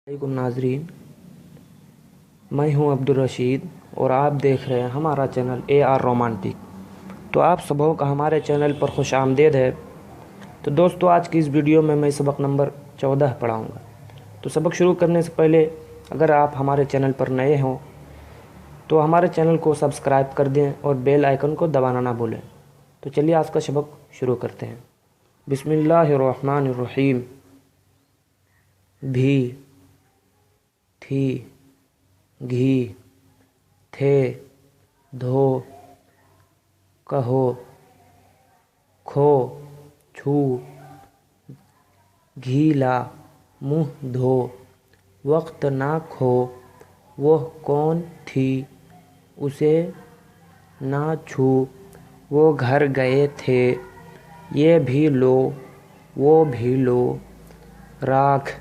वालेकुम नाजरीन, मैं हूं अब्दुल रशीद और आप देख रहे हैं हमारा चैनल AR रोमांटिक। तो आप सबों का हमारे चैनल पर खुश आमदीद है। तो दोस्तों, आज की इस वीडियो में मैं सबक नंबर 14 पढ़ाऊंगा। तो सबक शुरू करने से पहले अगर आप हमारे चैनल पर नए हों तो हमारे चैनल को सब्सक्राइब कर दें और बेल आइकन को दबाना ना भूलें। तो चलिए आज का सबक शुरू करते हैं। बिस्मिल्लाहिर्रहमानिर्रहीम। भी, थी, घी, थे, धो, कहो, खो, छू, घीला, मुँह धो, वक्त ना खो, वह कौन थी, उसे ना छू, वो घर गए थे, ये भी लो, वो भी लो, राख,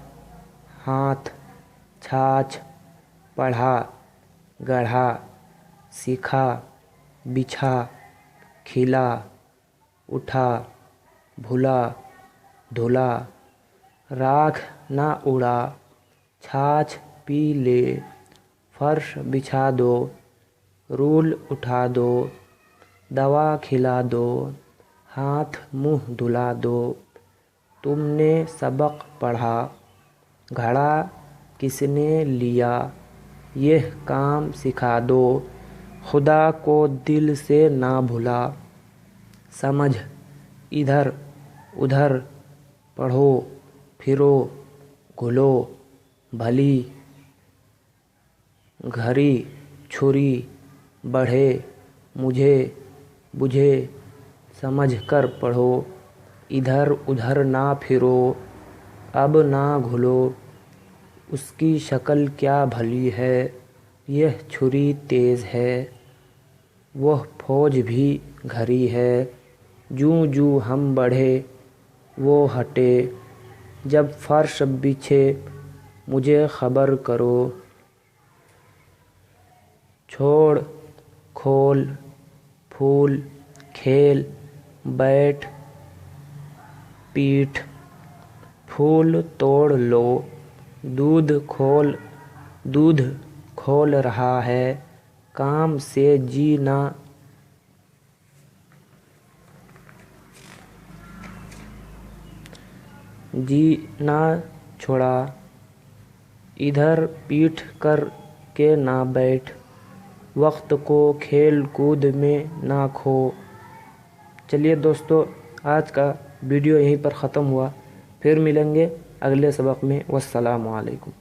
हाथ, छाछ, पढ़ा, गढ़ा, सीखा, बिछा, खिला, उठा, भुला, धुला, राख ना उड़ा, छाछ पी ले, फर्श बिछा दो, रूल उठा दो, दवा खिला दो, हाथ मुँह धुला दो, तुमने सबक पढ़ा, घड़ा किसने लिया, यह काम सिखा दो, खुदा को दिल से ना भुला, समझ, इधर उधर, पढ़ो फिरो, घुलो, भली, घड़ी, छुरी, बढ़े, मुझे, बुझे, समझ कर पढ़ो, इधर उधर ना फिरो, अब ना घुलो, उसकी शक्ल क्या भली है, यह छुरी तेज़ है, वह फौज भी घरी है, जूं जूं हम बढ़े वो हटे, जब फर्श बिछे मुझे खबर करो, छोड़, खोल, फूल, खेल, बैठ, पीठ, फूल तोड़ लो, दूध खोल रहा है, काम से जी ना छोड़ा, इधर पीठ कर के ना बैठ, वक्त को खेल कूद में ना खो। चलिए दोस्तों, आज का वीडियो यहीं पर ख़त्म हुआ। फिर मिलेंगे अगले सबक में। वस्सलामु अलैकुम।